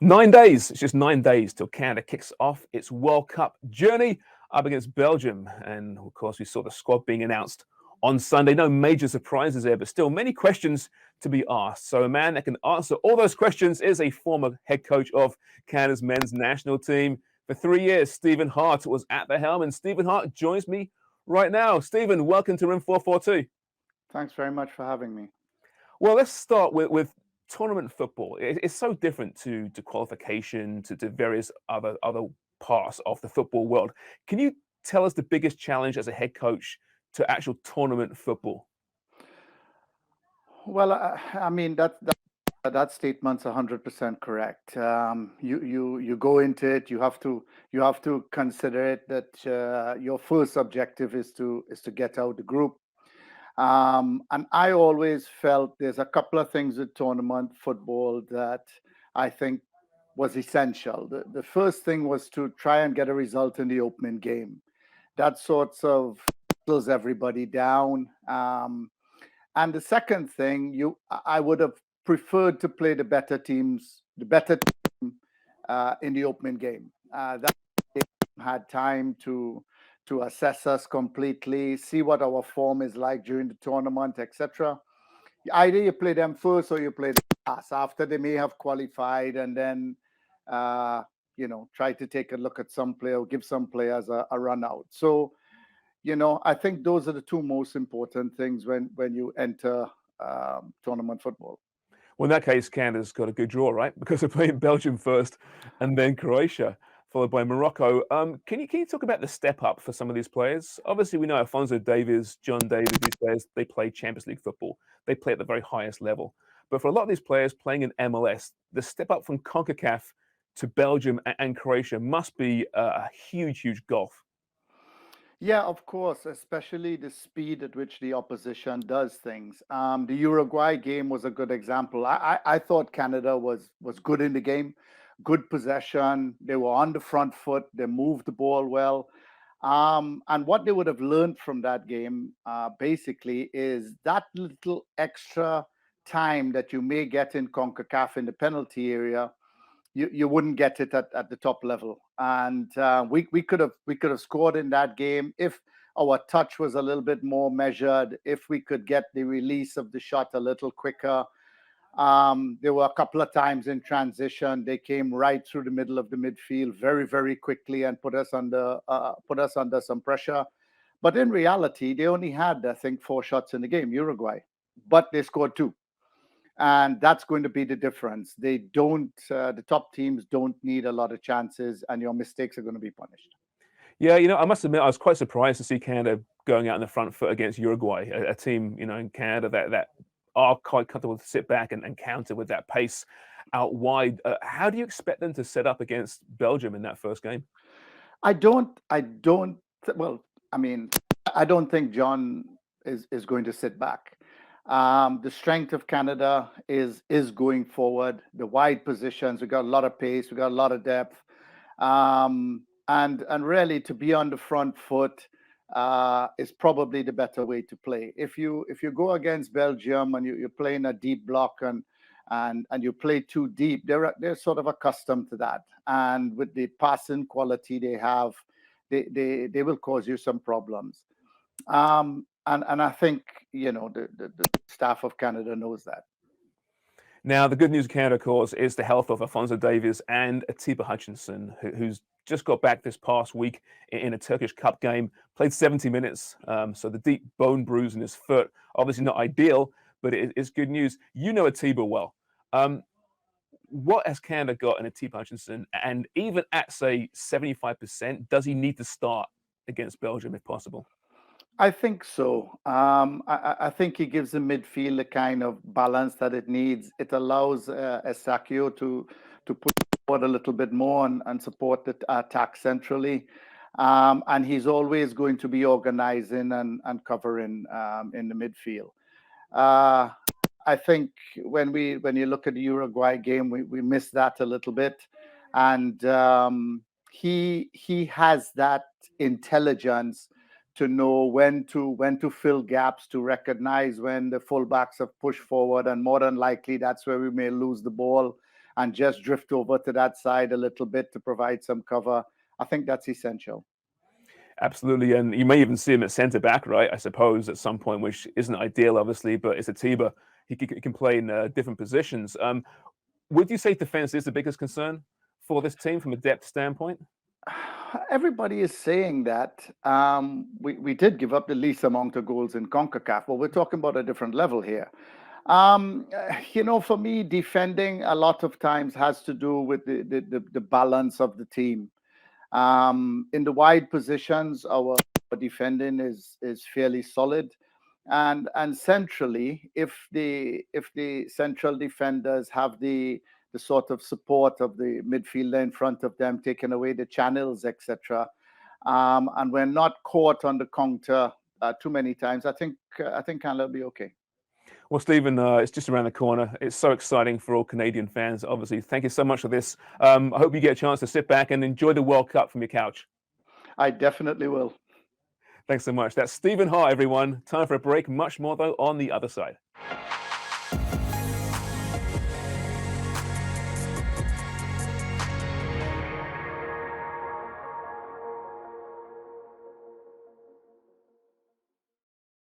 9 days. It's just 9 days till Canada kicks off its World Cup journey up against Belgium. And of course, we saw the squad being announced on Sunday. No major surprises there, but still many questions to be asked. So, a man that can answer all those questions is a former head coach of Canada's men's national team. For 3 years, Stephen Hart was at the helm, and Stephen Hart joins me right now. Stephen, welcome to Room 442. Thanks very much for having me. Well, let's start with tournament football. It's so different to qualification, to various other parts of the football world. Can you tell us the biggest challenge as a head coach to actual tournament football? Well, I mean that statement's 100% correct. You go into it. You have to consider it that your first objective is to get out the group. And I always felt there's a couple of things with tournament football that I think was essential. The first thing was to try and get a result in the opening game. That sorts of settles everybody down. And the second thing, I would have preferred to play the better team in the opening game. That had time to assess us completely, see what our form is like during the tournament, etc. Either you play them first or you play them last after they may have qualified, and then uh, try to take a look at some player, give some players a run out. So I think those are the two most important things when you enter tournament football. Well, in that case, Canada's got a good draw, right? Because they're playing Belgium first and then Croatia, followed by Morocco. Can you talk about the step up for some of these players? Obviously, we know Alphonso Davies, John Davies, these players, they play Champions League football. They play at the very highest level. But for a lot of these players playing in MLS, the step up from CONCACAF to Belgium and Croatia must be a huge, huge gulf. Yeah, of course, especially the speed at which the opposition does things. The Uruguay game was a good example. I thought Canada was good in the game, good possession. They were on the front foot. They moved the ball well. And what they would have learned from that game, basically, is that little extra time that you may get in CONCACAF in the penalty area you wouldn't get it at the top level. And we could have scored in that game if our touch was a little bit more measured, if we could get the release of the shot a little quicker. There were a couple of times in transition they came right through the middle of the midfield very very quickly and put us under some pressure. But in reality, they only had I think 4 shots in the game, Uruguay, but they scored two, and that's going to be the difference. They don't The top teams don't need a lot of chances, and your mistakes are going to be punished. Yeah, I must admit, I was quite surprised to see Canada going out in the front foot against Uruguay, a team, in Canada that are quite comfortable to sit back and counter with that pace out wide. How do you expect them to set up against Belgium in that first game? I don't well, I mean, I don't think John is going to sit back. The strength of Canada is going forward. The wide positions, we got a lot of pace, we got a lot of depth. And really to be on the front foot is probably the better way to play. If you go against Belgium and you're playing a deep block and you play too deep, they're sort of accustomed to that. And with the passing quality they have, they will cause you some problems. And I think the staff of Canada knows that. Now, the good news in Canada, of course, is the health of Alphonso Davies and Atiba Hutchinson, who's just got back this past week in a Turkish Cup game, played 70 minutes. So the deep bone bruise in his foot, obviously not ideal, but it is good news. You know Atiba well. Um, what has Canada got in Atiba Hutchinson? And even at, say, 75%, does he need to start against Belgium if possible? I think so. I think he gives the midfield the kind of balance that it needs. It allows Esakio to put forward a little bit more and support the attack centrally. And he's always going to be organizing and covering in the midfield. Uh, I think when you look at the Uruguay game, we missed that a little bit, and he has that intelligence to know when to fill gaps, to recognize when the fullbacks have pushed forward, and more than likely that's where we may lose the ball, and just drift over to that side a little bit to provide some cover. I think that's essential. Absolutely, and you may even see him at centre back, right? I suppose at some point, which isn't ideal, obviously, but it's Atiba. He can play in different positions. Would you say defense is the biggest concern for this team from a depth standpoint? Everybody is saying that. We did give up the least amount of goals in CONCACAF, but we're talking about a different level here. For me, defending a lot of times has to do with the balance of the team. In the wide positions, our defending is fairly solid, and centrally, if the central defenders have the sort of support of the midfielder in front of them, taking away the channels, etc., and we're not caught on the counter too many times, I think Canada will be okay. Well, Stephen, it's just around the corner. It's so exciting for all Canadian fans, obviously. Thank you so much for this. I hope you get a chance to sit back and enjoy the World Cup from your couch. I definitely will. Thanks so much. That's Stephen Hart, everyone. Time for a break. Much more, though, on the other side.